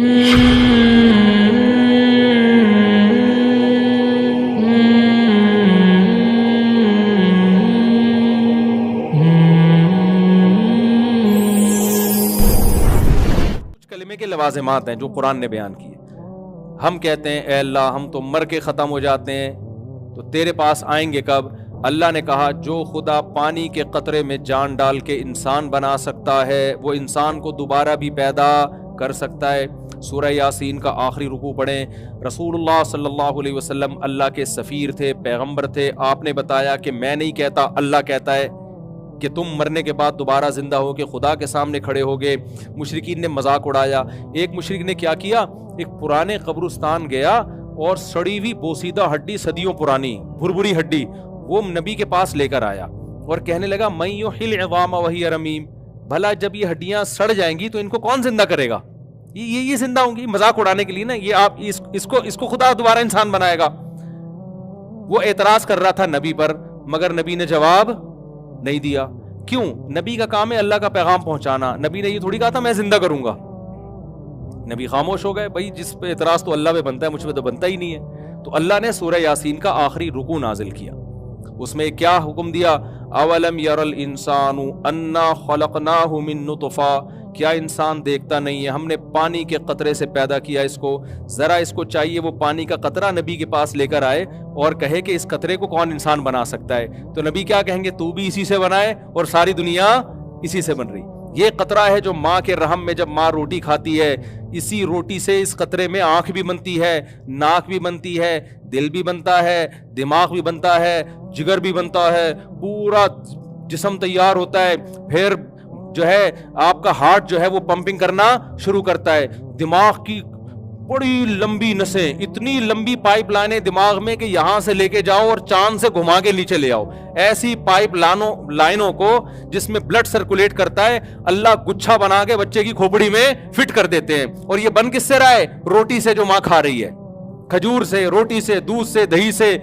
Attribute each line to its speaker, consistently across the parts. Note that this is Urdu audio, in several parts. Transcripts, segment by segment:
Speaker 1: کلمے کے لوازمات ہیں جو قرآن نے بیان کیے. ہم کہتے ہیں اے اللہ ہم تو مر کے ختم ہو جاتے ہیں تو تیرے پاس آئیں گے کب؟ اللہ نے کہا جو خدا پانی کے قطرے میں جان ڈال کے انسان بنا سکتا ہے وہ انسان کو دوبارہ بھی پیدا کر سکتا ہے. سورہ یاسین کا آخری رکوع پڑھیں. رسول اللہ صلی اللہ علیہ وسلم اللہ کے سفیر تھے، پیغمبر تھے. آپ نے بتایا کہ میں نہیں کہتا، اللہ کہتا ہے کہ تم مرنے کے بعد دوبارہ زندہ ہو کے خدا کے سامنے کھڑے ہوگے. مشرکین نے مذاق اڑایا. ایک مشرک نے کیا کیا، ایک پرانے قبرستان گیا اور سڑی ہوئی بوسیدہ ہڈی، صدیوں پرانی بھربری ہڈی، وہ نبی کے پاس لے کر آیا اور کہنے لگا من یحیی العظام وہی رمیم، بھلا جب یہ ہڈیاں سڑ جائیں گی تو ان کو کون زندہ کرے گا؟ یہ زندہ ہوں گی. مذاق اڑانے کے لیے نا، یہ آپ اس کو خدا دوبارہ انسان بنائے گا. وہ اعتراض کر رہا تھا نبی پر، مگر نبی نے جواب نہیں دیا. کیوں؟ نبی کا کام ہے اللہ کا پیغام پہنچانا. نبی نے یہ تھوڑی کہا تھا میں زندہ کروں گا. نبی خاموش ہو گئے. بھائی جس پہ اعتراض تو اللہ پہ بنتا ہے، مجھ پہ تو بنتا ہی نہیں ہے. تو اللہ نے سورہ یاسین کا آخری رکوع نازل کیا. اس میں کیا حکم دیا؟ اولم یر الانسان انا خلقناہ من نطفہ، کیا انسان دیکھتا نہیں ہے ہم نے پانی کے قطرے سے پیدا کیا اس کو. ذرا اس کو چاہیے وہ پانی کا قطرہ نبی کے پاس لے کر آئے اور کہے کہ اس قطرے کو کون انسان بنا سکتا ہے. تو نبی کیا کہیں گے؟ تو بھی اسی سے بنائے اور ساری دنیا اسی سے بن رہی. یہ قطرہ ہے جو ماں کے رحم میں جب ماں روٹی کھاتی ہے، اسی روٹی سے اس قطرے میں آنکھ بھی بنتی ہے، ناک بھی بنتی ہے، دل بھی بنتا ہے، دماغ بھی بنتا ہے، جگر بھی بنتا ہے، پورا جسم تیار ہوتا ہے. پھر جو ہے آپ کا ہارٹ جو ہے وہ پمپنگ کرنا شروع کرتا ہے. دماغ کی بڑی لمبی نسیں، اتنی لمبی پائپ لائنیں دماغ میں کہ یہاں سے لے کے جاؤ اور چاند سے گھما کے نیچے لے آؤ. ایسی پائپ لائنوں کو جس میں بلڈ سرکولیٹ کرتا ہے اللہ گچھا بنا کے بچے کی کھوپڑی میں فٹ کر دیتے ہیں. اور یہ بن کس سے رہا ہے؟ روٹی سے جو ماں کھا رہی ہے، کھجور سے، روٹی سے، دودھ سے، دہی سے،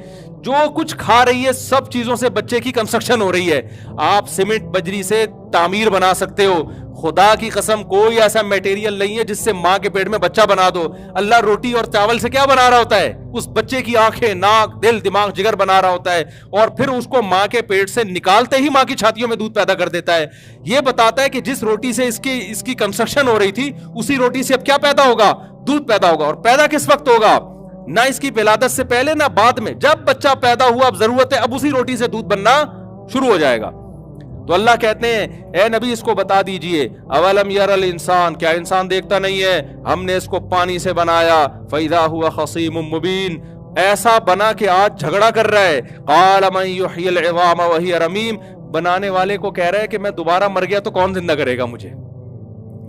Speaker 1: جو کچھ کھا رہی ہے سب چیزوں سے بچے کی کنسٹرکشن ہو رہی ہے. آپ سیمنٹ بجری سے تعمیر بنا سکتے ہو، خدا کی قسم کوئی ایسا میٹیریل نہیں ہے جس سے ماں کے پیٹ میں بچہ بنا دو. اللہ روٹی اور چاول سے کیا بنا رہا ہوتا ہے؟ اس بچے کی آنکھیں، ناک، دل، دماغ، جگر بنا رہا ہوتا ہے اور پھر اس کو ماں کے پیٹ سے نکالتے ہی ماں کی چھاتیوں میں دودھ پیدا کر دیتا ہے. یہ بتاتا ہے کہ جس روٹی سے اس کی کنسٹرکشن ہو رہی تھی اسی روٹی سے اب کیا پیدا ہوگا؟ دودھ پیدا ہوگا. اور پیدا کس وقت ہوگا؟ نہ اس کی ولادت سے پہلے نہ بعد میں. جب بچہ پیدا ہوا اب ضرورت ہے، اب اسی روٹی سے دودھ بننا شروع ہو جائے گا. تو اللہ کہتے ہیں اے نبی اس کو بتا دیجئے اولم یر الانسان، کیا انسان دیکھتا نہیں ہے ہم نے اس کو پانی سے بنایا فاذا هو خصیم مبین، ایسا بنا کہ آج جھگڑا کر رہا ہے. قال من یحیی العظام وہی رمیم، بنانے والے کو کہہ رہا ہے کہ میں دوبارہ مر گیا تو کون زندہ کرے گا مجھے؟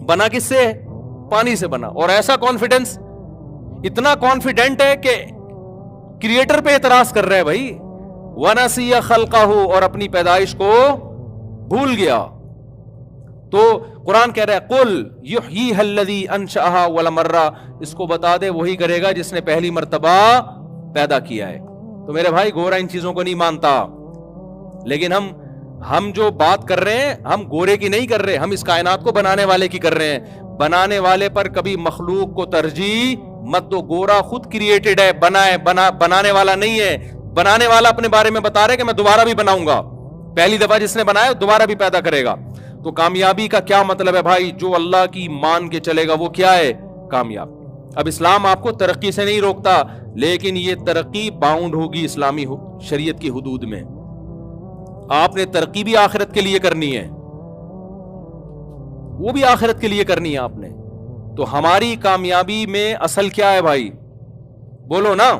Speaker 1: بنا کس سے؟ پانی سے بنا. اور ایسا کانفیڈنس، اتنا کانفیڈنٹ ہے کہ کریٹر پہ اعتراض کر رہا ہے بھائی. وَنَسِيَ خَلْقَهُ، اور اپنی پیدائش کو بھول گیا. تو قرآن کہہ رہا ہے قُلْ يُحْيِيهَا الَّذِي أَنشَأَهَا أَوَّلَ مَرَّةٍ، اس کو بتا دے وہی کرے گا جس نے پہلی مرتبہ پیدا کیا ہے. تو میرے بھائی گورا ان چیزوں کو نہیں مانتا، لیکن ہم جو بات کر رہے ہیں ہم گورے کی نہیں کر رہے، ہم اس کائنات کو بنانے والے کی کر رہے ہیں. بنانے والے پر کبھی مخلوق کو ترجیح مت دو. گورا خود کریٹڈ ہے، بنانے والا نہیں ہے. بنانے والا اپنے بارے میں بتا رہے کہ میں دوبارہ بھی بناؤں گا. پہلی دفعہ جس نے بنایا دوبارہ بھی پیدا کرے گا. تو کامیابی کا کیا مطلب ہے بھائی؟ جو اللہ کی مان کے چلے گا وہ کیا ہے؟ کامیاب. اب اسلام آپ کو ترقی سے نہیں روکتا، لیکن یہ ترقی باؤنڈ ہوگی اسلامی شریعت کی حدود میں. آپ نے ترقی بھی آخرت کے لیے کرنی ہے، وہ بھی آخرت کے لیے کرنی ہے آپ نے. تو ہماری کامیابی میں اصل کیا ہے بھائی؟ بولو نا.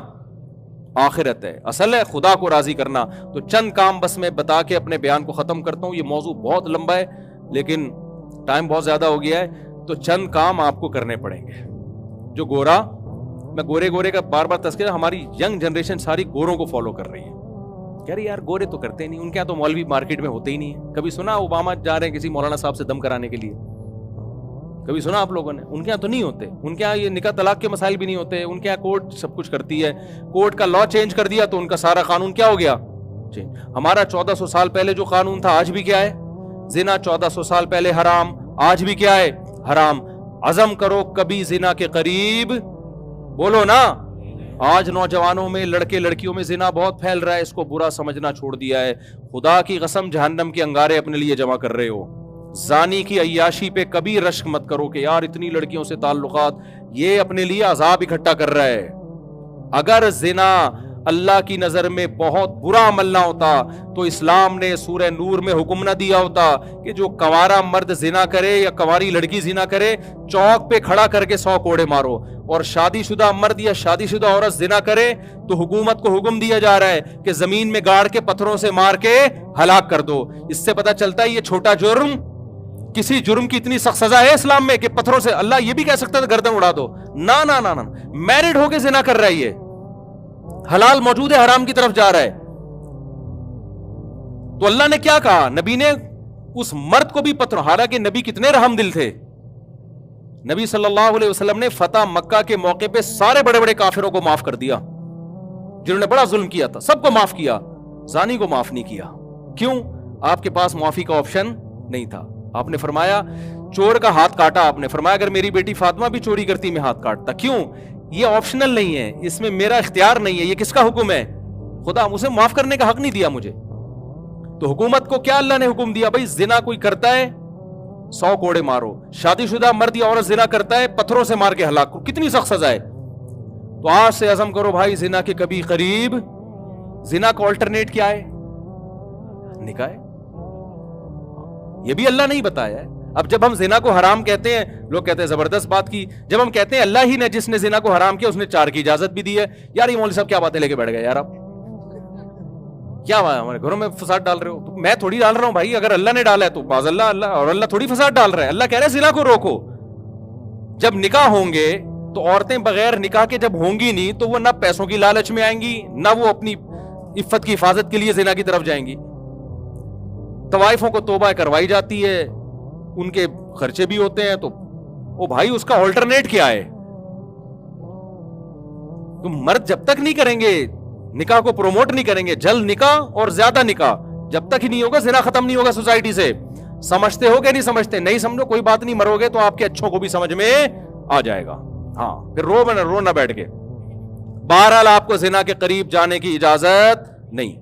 Speaker 1: آخرت ہے، اصل ہے خدا کو راضی کرنا. تو چند کام بس میں بتا کے اپنے بیان کو ختم کرتا ہوں. یہ موضوع بہت لمبا ہے لیکن ٹائم بہت زیادہ ہو گیا ہے. تو چند کام آپ کو کرنے پڑیں گے. جو گورا، میں گورے کا بار بار تذکرہ، ہماری ینگ جنریشن ساری گوروں کو فالو کر رہی ہے. کہہ رہی یار گورے تو کرتے نہیں، ان کے یہاں تو مولوی مارکیٹ میں ہوتے ہی نہیں ہے. کبھی سنا اوباما جا رہے ہیں کسی مولانا صاحب سے دم کرانے کے لیے؟ کبھی سنا آپ لوگوں نے؟ ان کے یہاں تو نہیں ہوتے. ان کے یہاں یہ نکاح طلاق کے مسائل بھی نہیں ہوتے. ان کے یہاں کورٹ سب کچھ کرتی ہے. کورٹ کا لا چینج کر دیا تو ان کا سارا قانون کیا ہو گیا؟ ہمارا 1400 سال پہلے جو قانون تھا آج بھی کیا ہے؟ زنا 1400 سال پہلے حرام، آج بھی کیا ہے؟ حرام. عزم کرو کبھی زنا کے قریب، بولو نا۔ آج نوجوانوں میں، لڑکے لڑکیوں میں زنا بہت پھیل رہا ہے، اس کو برا سمجھنا چھوڑ دیا ہے۔ خدا کی قسم جہنم کے انگارے اپنے لیے جمع کر رہے ہو۔ زانی کی عیاشی پہ کبھی رشک مت کرو کہ یار اتنی لڑکیوں سے تعلقات، یہ اپنے لیے عذاب اکٹھا کر رہا ہے۔ اگر زنا اللہ کی نظر میں بہت برا عمل نہ ہوتا تو اسلام نے سورہ نور میں حکم نہ دیا ہوتا کہ جو کنوارا مرد زنا کرے یا کنواری لڑکی زنا کرے چوک پہ کھڑا کر کے 100 کوڑے مارو، اور شادی شدہ مرد یا شادی شدہ عورت زنا کرے تو حکومت کو حکم دیا جا رہا ہے کہ زمین میں گاڑ کے پتھروں سے مار کے ہلاک کر دو۔ اس سے پتہ چلتا ہے یہ چھوٹا جرم، کسی جرم کی اتنی سخت سزا ہے اسلام میں کہ پتھروں سے، اللہ یہ بھی کہہ سکتا ہے گردن اڑا دو، نہ نہ نہ نہ، میرڈ ہو کے زنا کر رہا ہے، یہ حلال موجود ہے، حرام کی طرف جا رہا ہے۔ تو اللہ نے کیا کہا؟ نبی نے اس مرد کو بھی پتھروں، حالانکہ نبی کتنے رحم دل تھے، نبی صلی اللہ علیہ وسلم نے فتح مکہ کے موقع پہ سارے بڑے بڑے کافروں کو معاف کر دیا جنہوں نے بڑا ظلم کیا تھا، سب کو معاف کیا، زانی کو معاف نہیں کیا۔ کیوں؟ آپ کے پاس معافی کا آپشن نہیں تھا۔ آپ نے فرمایا چور کا ہاتھ کاٹا، آپ نے فرمایا اگر میری بیٹی فاطمہ بھی چوری کرتی میں ہاتھ کاٹتا۔ کیوں؟ یہ آپشنل نہیں ہے، اس میں میرا اختیار نہیں ہے، یہ کس کا حکم ہے؟ خدا اسے معاف کرنے کا حق نہیں دیا مجھے۔ تو حکومت کو کیا اللہ نے حکم دیا؟ بھائی زنا کوئی کرتا ہے 100 کوڑے مارو، شادی شدہ مرد یا عورت زنا کرتا ہے پتھروں سے مار کے ہلاک کرو، کتنی سخت سزا ہے۔ تو آج سے عزم کرو بھائی زنا کے کبھی قریب۔ زنا کا آلٹرنیٹ کیا ہے؟ نکاح ہے، یہ بھی اللہ نے ہی بتایا ہے۔ اب جب ہم زنا کو حرام کہتے ہیں، لوگ کہتے ہیں زبردست بات کی، جب ہم کہتے ہیں اللہ ہی نے جس نے زنا کو حرام کیا اس نے 4 کی اجازت بھی دی ہے، یار یہ مولوی صاحب کیا باتیں لے کے بیٹھ گئے یار، آپ کیا ہمارے گھروں میں فساد ڈال رہے ہو؟ تو میں تھوڑی ڈال رہا ہوں بھائی، اگر اللہ نے ڈالا ہے تو باز اللہ اور اللہ تھوڑی فساد ڈال رہا ہے۔ اللہ کہہ رہے ہیں زنا کو روکو۔ جب نکاح ہوں گے تو عورتیں بغیر نکاح کے جب ہوں گی نہیں تو وہ نہ پیسوں کی لالچ میں آئیں گی، نہ وہ اپنی عفت کی حفاظت کے لیے زنا کی طرف جائیں گی۔ طوائفوں کو توبہ کروائی جاتی ہے، ان کے خرچے بھی ہوتے ہیں، تو او بھائی اس کا آلٹرنیٹ کیا ہے؟ تم مرد جب تک نہیں کریں گے نکاح کو پروموٹ نہیں کریں گے، جلد نکاح اور زیادہ نکاح جب تک ہی نہیں ہوگا زنا ختم نہیں ہوگا سوسائٹی سے۔ سمجھتے ہو کہ نہیں سمجھتے؟ نہیں سمجھو کوئی بات نہیں، مرو گے تو آپ کے اچھوں کو بھی سمجھ میں آ جائے گا۔ ہاں پھر رو نہ بیٹھ کے۔ بہرحال آپ کو زنا کے قریب جانے کی اجازت نہیں،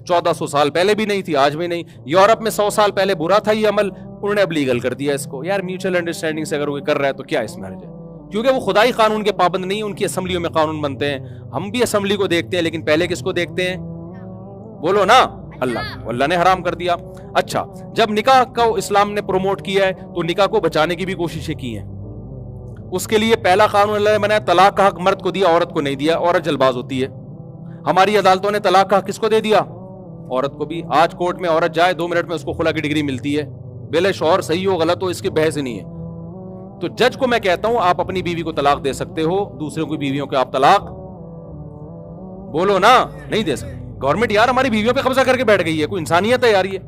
Speaker 1: 1400 سال پہلے بھی نہیں تھی، آج بھی نہیں۔ یورپ میں 100 سال پہلے برا تھا یہ عمل، انہوں نے اب لیگل کر دیا اس کو۔ یار میوچل انڈرسٹینڈنگ سے اگر وہ کر رہا ہے تو کیا اس میں حرج ہے؟ کیونکہ وہ خدائی قانون کے پابند نہیں، ان کی اسمبلیوں میں قانون بنتے ہیں۔ ہم بھی اسمبلی کو دیکھتے ہیں لیکن پہلے کس کو دیکھتے ہیں؟ بولو نا، اللہ نے حرام کر دیا۔ اچھا، جب نکاح کو اسلام نے پروموٹ کیا ہے تو نکاح کو بچانے کی بھی کوششیں کی ہیں۔ اس کے لیے پہلا قانون اللہ نے بنایا، طلاق کا حق مرد کو دیا، عورت کو نہیں دیا، عورت جلباز ہوتی ہے۔ ہماری عدالتوں نے طلاق کا حق کس کو دے دیا؟ عورت کو بھی۔ آج کورٹ میں عورت جائے 2 منٹ میں اس کو خلا کی ڈگری ملتی ہے، بے شوہر صحیح ہو غلط ہو اس کی بحث نہیں ہے۔ تو جج کو میں کہتا ہوں آپ اپنی بیوی کو طلاق دے سکتے ہو، دوسروں کی بیویوں کو آپ طلاق بولو نا نہیں دے سکتے۔ گورنمنٹ یار ہماری بیویوں پہ قبضہ کر کے بیٹھ گئی ہے، کوئی انسانیت ہے یار؟ یہ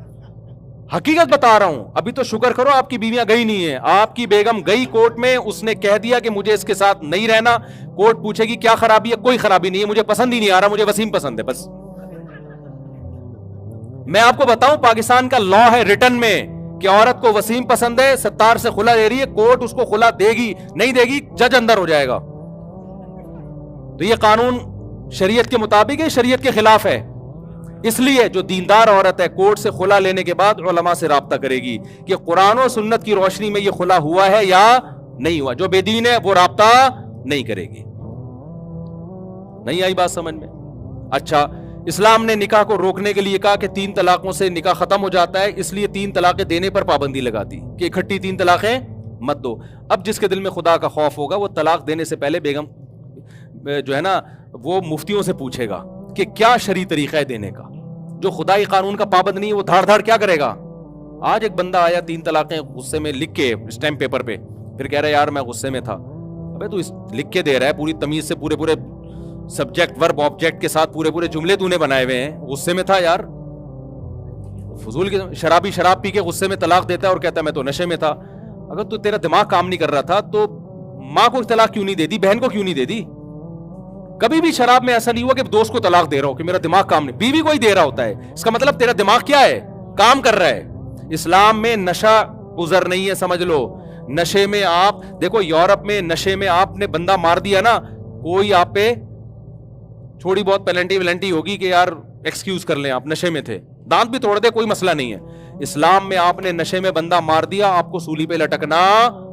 Speaker 1: حقیقت بتا رہا ہوں۔ ابھی تو شکر کرو آپ کی بیویاں گئی نہیں ہیں، آپ کی بیگم گئی کورٹ میں، اس نے کہہ دیا کہ مجھے اس کے ساتھ نہیں رہنا۔ کورٹ پوچھے گی کیا خرابی ہے؟ کوئی خرابی نہیں ہے، مجھے پسند ہی نہیں آ رہا، مجھے وسیم پسند ہے بس۔ میں آپ کو بتاؤں پاکستان کا لا ہے ریٹن میں کہ عورت کو وسیم پسند ہے، 70 سے خلا دے رہی ہے، کورٹ اس کو خلا دے گی نہیں دے گی جج اندر ہو جائے گا۔ تو یہ قانون شریعت کے مطابق ہے، شریعت کے خلاف ہے۔ اس لیے جو دیندار عورت ہے کورٹ سے خلا لینے کے بعد علماء سے رابطہ کرے گی کہ قرآن و سنت کی روشنی میں یہ خلا ہوا ہے یا نہیں ہوا۔ جو بے دین ہے وہ رابطہ نہیں کرے گی۔ نہیں آئی بات سمجھ میں؟ اچھا، اسلام نے نکاح کو روکنے کے لیے کہا کہ 3 طلاقوں سے نکاح ختم ہو جاتا ہے، اس لیے 3 طلاقیں دینے پر پابندی لگا دی کہ اکٹھی 3 طلاقیں مت دو۔ اب جس کے دل میں خدا کا خوف ہوگا وہ طلاق دینے سے پہلے بیگم جو ہے نا وہ مفتیوں سے پوچھے گا کہ کیا شرعی طریقہ ہے دینے کا۔ جو خدائی قانون کا پابند نہیں ہے وہ دھاڑ دھاڑ کیا کرے گا؟ آج ایک بندہ آیا 3 طلاقیں غصے میں لکھ کے اسٹیمپ پیپر پہ، پھر کہہ رہا ہے یار میں غصے میں تھا۔ ابے تو لکھ کے دے رہا ہے پوری تمیز سے، پورے سبجیکٹ ورب آبجیکٹ کے ساتھ پورے جملے تو نے بنائے ہوئے ہیں، غصے میں تھا یار۔ فضول کی شرابی شراب پی کے غصے میں طلاق دیتا ہے اور کہتا ہے میں تو نشے میں تھا۔ اگر تو تیرا دماغ کام نہیں کر رہا تھا تو ماں کو طلاق کیوں نہیں دے دی؟ بہن کو کیوں نہیں دے دی؟ کبھی بھی شراب میں ایسا نہیں ہوا کہ دوست کو طلاق دے رہا ہو کہ میرا دماغ کام نہیں، بیوی کو ہی دے رہا ہوتا ہے۔ اس کا مطلب تیرا دماغ کیا ہے؟ کام کر رہا ہے۔ اسلام میں نشہ عذر نہیں ہے، سمجھ لو۔ نشے میں آپ دیکھو، یورپ میں نشے میں آپ نے بندہ مار دیا نا، کوئی آپ پہ تھوڑی بہت پینلٹی ولنٹی ہوگی کہ یار ایکسکیوز کر لیں، آپ نشے میں تھے، دانت بھی توڑ دے کوئی مسئلہ نہیں ہے. اسلام میں آپ نے نشے میں بندہ مار دیا، آپ کو سولی پہ لٹکنا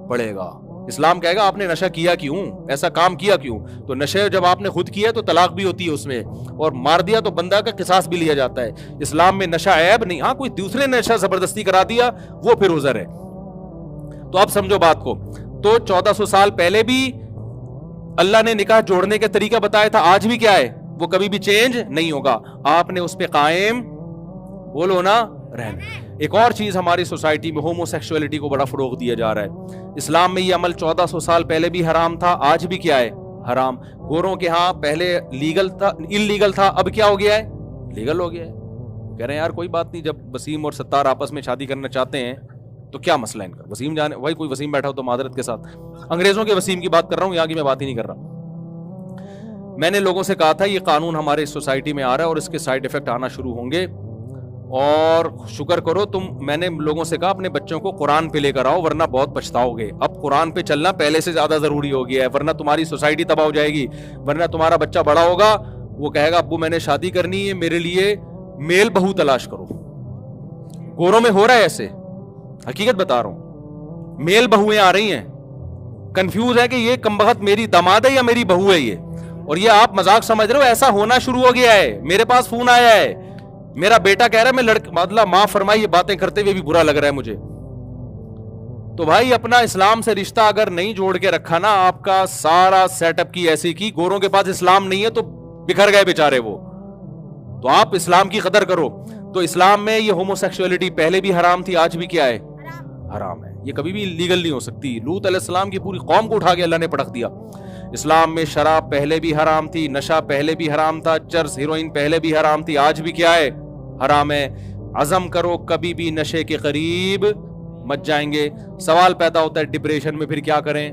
Speaker 1: پڑے گا. اسلام کہے گا آپ نے نشہ کیا کیوں، ایسا کام کیا کیوں؟ تو نشے جب آپ نے خود کیا تو طلاق بھی ہوتی ہے اس میں، اور مار دیا تو بندہ کا قصاص بھی لیا جاتا ہے. اسلام میں نشہ عیب نہیں. ہاں کوئی دوسرے نے نشہ زبردستی کرا دیا وہ پھر عذر ہے. تو اب سمجھو بات کو. تو 1400 سال پہلے بھی اللہ نے نکاح جوڑنے کے طریقہ بتایا تھا، آج بھی کیا ہے وہ کبھی بھی چینج نہیں ہوگا. آپ نے اس پہ قائم بولو نا رہنا. ایک اور چیز ہماری سوسائٹی میں ہومو سیکسولیٹی کو بڑا فروغ دیا جا رہا ہے. اسلام میں یہ عمل 1400 سال پہلے بھی حرام تھا، آج بھی کیا ہے حرام. گوروں کے ہاں پہلے لیگل تھا، انلیگل تھا، اب کیا ہو گیا ہے لیگل ہو گیا ہے. کہہ رہے ہیں یار کوئی بات نہیں، جب وسیم اور ستار آپس میں شادی کرنا چاہتے ہیں تو کیا مسئلہ ہے ان کا. وسیم جانے وہی کوئی وسیم بیٹھا ہو تو معذرت کے ساتھ انگریزوں کے وسیم کی بات کر رہا ہوں، یہاں کی میں بات ہی نہیں کر رہا. میں نے لوگوں سے کہا تھا یہ قانون ہمارے اس سوسائٹی میں آ رہا ہے اور اس کے سائیڈ افیکٹ آنا شروع ہوں گے، اور شکر کرو تم. میں نے لوگوں سے کہا اپنے بچوں کو قرآن پہ لے کر آؤ ورنہ بہت پچھتاؤ گے. اب قرآن پہ چلنا پہلے سے زیادہ ضروری ہو گیا ہے، ورنہ تمہاری سوسائٹی تباہ ہو جائے گی. ورنہ تمہارا بچہ بڑا ہوگا وہ کہے گا ابو میں نے شادی کرنی ہے، میرے لیے میل بہو تلاش کرو. گوروں میں ہو رہا ہے ایسے، حقیقت بتا رہا ہوں. میل بہویں آ رہی ہیں، کنفیوز ہے کہ یہ کمبخت میری داماد ہے یا میری بہو ہے یہ. اور یہ آپ مذاق سمجھ رہے ہو، ایسا ہونا شروع ہو گیا ہے. میرے پاس فون آیا ہے، میرا بیٹا کہہ رہا ہے میں مطلب معاف فرمائی یہ باتیں کرتے ہوئے بھی برا لگ رہا ہے مجھے. تو بھائی اپنا اسلام سے رشتہ اگر نہیں جوڑ کے رکھا نا، آپ کا سارا سیٹ اپ کی ایسی کی. گوروں کے پاس اسلام نہیں ہے تو بکھر گئے بیچارے وہ. تو آپ اسلام کی قدر کرو. تو اسلام میں یہ ہومو سیکسولیٹی پہلے بھی حرام تھی، آج بھی کیا ہے حرام ہے. یہ کبھی بھی لیگل نہیں ہو سکتی. لوط علیہ السلام کی پوری قوم کو اٹھا کے اللہ نے پٹک دیا. اسلام میں شراب پہلے بھی حرام تھی، نشہ پہلے بھی حرام تھا، چرس ہیروئن پہلے بھی حرام تھی، آج بھی کیا ہے حرام ہے. عزم کرو کبھی بھی نشے کے قریب مت جائیں گے. سوال پیدا ہوتا ہے ڈپریشن میں پھر کیا کریں؟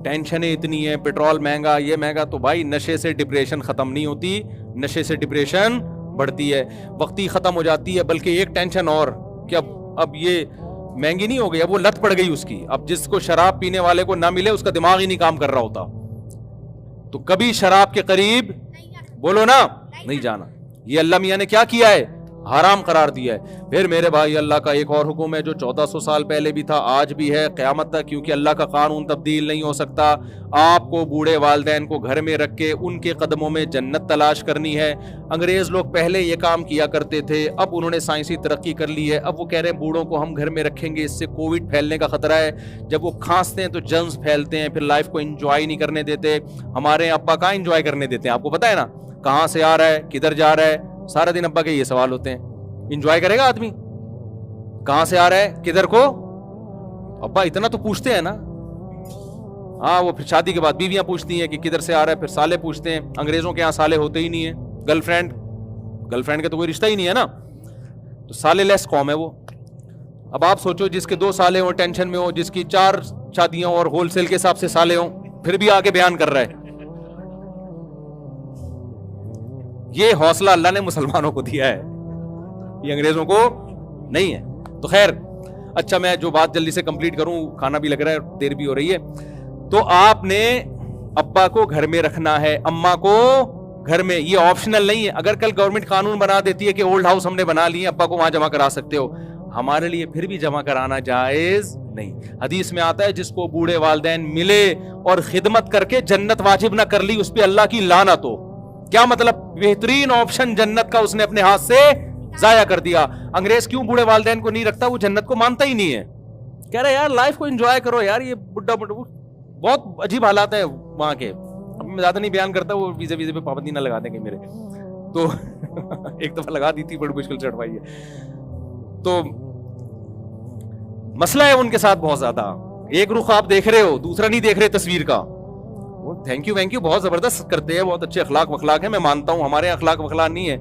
Speaker 1: ٹینشنیں اتنی ہیں، پیٹرول مہنگا، یہ مہنگا. تو بھائی نشے سے ڈپریشن ختم نہیں ہوتی، نشے سے ڈپریشن بڑھتی ہے، وقتی ختم ہو جاتی ہے. بلکہ ایک ٹینشن اور کہ اب یہ مہنگی نہیں ہو گئی، اب وہ لت پڑ گئی اس کی. اب جس کو شراب پینے والے کو نہ ملے اس کا دماغ ہی نہیں کام کر رہا ہوتا. تو کبھی شراب کے قریب بولو نا نہیں جانا. یہ اللہ میاں نے کیا کیا ہے؟ حرام قرار دیا ہے. پھر میرے بھائی اللہ کا ایک اور حکم ہے جو 1400 سال پہلے بھی تھا، آج بھی ہے، قیامت تک، کیونکہ اللہ کا قانون تبدیل نہیں ہو سکتا. آپ کو بوڑھے والدین کو گھر میں رکھ کے ان کے قدموں میں جنت تلاش کرنی ہے. انگریز لوگ پہلے یہ کام کیا کرتے تھے، اب انہوں نے سائنسی ترقی کر لی ہے. اب وہ کہہ رہے ہیں بوڑھوں کو ہم گھر میں رکھیں گے، اس سے کووڈ پھیلنے کا خطرہ ہے. جب وہ کھانستے ہیں تو جرمز پھیلتے ہیں، پھر لائف کو انجوائے نہیں کرنے دیتے. ہمارے ابا کہاں انجوائے کرنے دیتے ہیں؟ آپ کو پتا ہے نا کہاں سے آ رہا ہے، کدھر جا رہا ہے. سارا دن ابا کے یہ سوال ہوتے ہیں. انجوائے کرے گا آدمی؟ کہاں سے آ رہا ہے، کدھر کو؟ ابا اتنا تو پوچھتے ہیں نا. ہاں وہ پھر شادی کے بعد بیویاں پوچھتی ہیں کہ کدھر سے آ رہا ہے، پھر سالے پوچھتے ہیں. انگریزوں کے یہاں سالے ہوتے ہی نہیں ہیں. گرل فرینڈ کا تو کوئی رشتہ ہی نہیں ہے نا. تو سالے لیس قوم ہے وہ. اب آپ سوچو جس کے 2 سالے ہوں ٹینشن میں ہو، جس کی 4 شادیاں اور ہول سیل کے حساب سے سالے ہوں، پھر بھی آگے بیان کر رہا ہے. یہ حوصلہ اللہ نے مسلمانوں کو دیا ہے، یہ انگریزوں کو نہیں ہے. تو خیر اچھا میں جو بات جلدی سے کمپلیٹ کروں، کھانا بھی لگ رہا ہے، دیر بھی ہو رہی ہے. تو آپ نے ابا کو گھر میں رکھنا ہے، اماں کو گھر میں. یہ آپشنل نہیں ہے. اگر کل گورنمنٹ قانون بنا دیتی ہے کہ اولڈ ہاؤس ہم نے بنا لی ہے، ابا کو وہاں جمع کرا سکتے ہو، ہمارے لیے پھر بھی جمع کرانا جائز نہیں. حدیث میں آتا ہے جس کو بوڑھے والدین ملے اور خدمت کر کے جنت واجب نہ کر لی، اس پہ اللہ کی لعنت ہو. کیا مطلب؟ بہترین آپشن جنت کا اس نے اپنے ہاتھ سے ضائع کر دیا. انگریز کیوں بوڑھے والدین کو نہیں رکھتا؟ وہ جنت کو مانتا ہی نہیں ہے. کہہ رہے یار لائف کو انجوائے کرو یار. یہ بڈھا بہت عجیب حالات ہیں وہاں کے. اب میں زیادہ نہیں بیان کرتا، وہ ویزے پہ پابندی نہ لگا دیں گے میرے. تو ایک دفعہ لگا دی تھی، بڑی مشکل سے ہٹوائی ہے. تو مسئلہ ہے ان کے ساتھ بہت زیادہ. ایک رخ آپ دیکھ رہے ہو، دوسرا نہیں دیکھ رہے تصویر کا. تھینک یو بہت زبردست کرتے ہیں، بہت اچھے اخلاق وخلاق ہیں، میں مانتا ہوں. ہمارے اخلاق وخلاق نہیں ہے،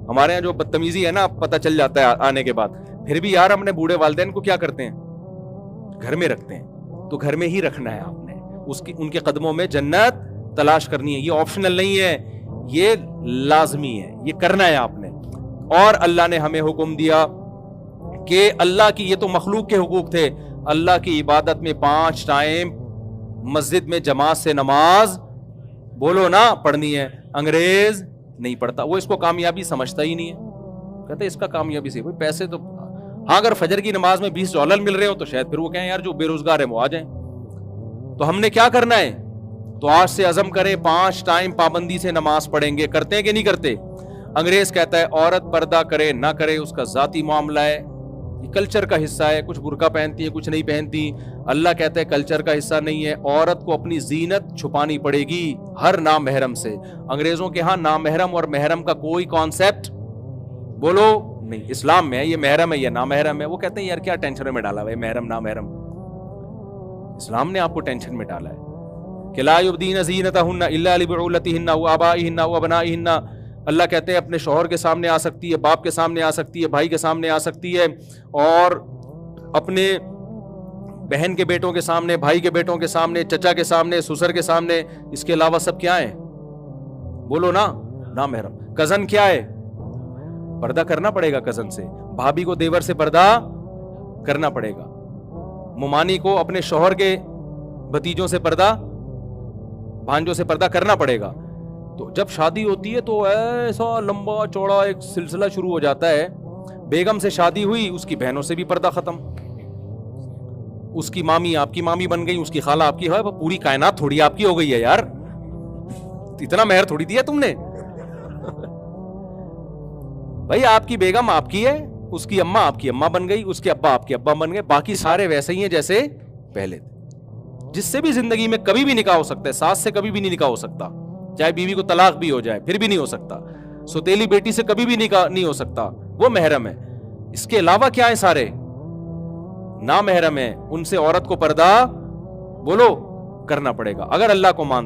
Speaker 1: ہمارے یہاں جو بدتمیزی ہے نا پتہ چل جاتا ہے آنے کے بعد. پھر بھی یار اپنے بوڑھے والدین کو کیا کرتے ہیں؟ گھر میں رکھتے ہیں. تو گھر میں ہی رکھنا ہے آپ نے. ان کے قدموں میں جنت تلاش کرنی ہے. یہ آپشنل نہیں ہے، یہ لازمی ہے، یہ کرنا ہے آپ نے. اور اللہ نے ہمیں حکم دیا کہ اللہ کی، یہ تو مخلوق کے حقوق تھے، اللہ کی عبادت میں 5 ٹائم مسجد میں جماعت سے نماز بولو نا پڑھنی ہے. انگریز نہیں پڑھتا, وہ اس کو کامیابی سمجھتا ہی نہیں ہے, کہتے اس کا کامیابی سے پیسے تو ہاں اگر فجر کی نماز میں $20 مل رہے ہو تو شاید پھر وہ کہیں یار جو بے روزگار ہیں وہ آ جائیں. تو ہم نے کیا کرنا ہے, تو آج سے عزم کریں 5 ٹائم پابندی سے نماز پڑھیں گے. کرتے ہیں کہ نہیں کرتے؟ انگریز کہتا ہے عورت پردہ کرے نہ کرے اس کا ذاتی معاملہ ہے, یہ کلچر کا حصہ ہے, کچھ برقع پہنتی ہے کچھ نہیں پہنتی. اللہ کہتا ہے کلچر کا حصہ نہیں ہے, عورت کو اپنی زینت چھپانی پڑے گی ہر نامحرم سے. انگریزوں کے ہاں نامحرم اور محرم کا کوئی کانسیپٹ بولو نہیں, اسلام میں ہے یہ محرم ہے یہ نامحرم ہے. وہ کہتے ہیں یار کیا ٹینشن میں ڈالا ہوا ہے محرم نامحرم, اسلام نے آپ کو ٹینشن میں ڈالا ہے کہ لا یبدین زینتہن الا لبعولتہن و آبائہن و ابنائہن. اللہ کہتے ہیں اپنے شوہر کے سامنے آ سکتی ہے, باپ کے سامنے آ سکتی ہے, بھائی کے سامنے آ سکتی ہے, اور اپنے بہن کے بیٹوں کے سامنے, بھائی کے بیٹوں کے سامنے, چچا کے سامنے, سسر کے سامنے. اس کے علاوہ سب کیا ہے بولو نا نامحرم. کزن کیا ہے, پردہ کرنا پڑے گا کزن سے, بھابھی کو دیور سے پردہ کرنا پڑے گا, ممانی کو اپنے شوہر کے بھتیجوں سے پردہ, بھانجوں سے پردہ کرنا پڑے گا. تو جب شادی ہوتی ہے تو ایسا لمبا چوڑا ایک سلسلہ شروع ہو جاتا ہے. بیگم سے شادی ہوئی, اس کی بہنوں سے بھی پردہ ختم, اس کی مامی آپ کی مامی بن گئی, اس کی خالہ آپ کی ہے, پوری کائنات تھوڑی آپ کی ہو گئی ہے یار, اتنا مہر تھوڑی دیا تم نے بھائی. آپ کی بیگم آپ کی ہے, اس کی اماں آپ کی اماں بن گئی, اس کے ابا آپ کے ابا بن گئے, باقی سارے ویسے ہی ہیں جیسے پہلے. جس سے بھی زندگی میں کبھی بھی نکاح ہو سکتا ہے, ساس سے کبھی بھی نہیں نکاح ہو سکتا, چاہے بیوی کو طلاق بھی ہو جائے پھر بھی نہیں ہو سکتا. سوتیلی بیٹی سے کبھی بھی نکاح نہیں ہو سکتا, وہ محرم ہے. اس کے علاوہ کیا ہے سارے نامحرم ہیں, ان سے عورت کو پردہ بولو کرنا پڑے گا اگر اللہ کو مان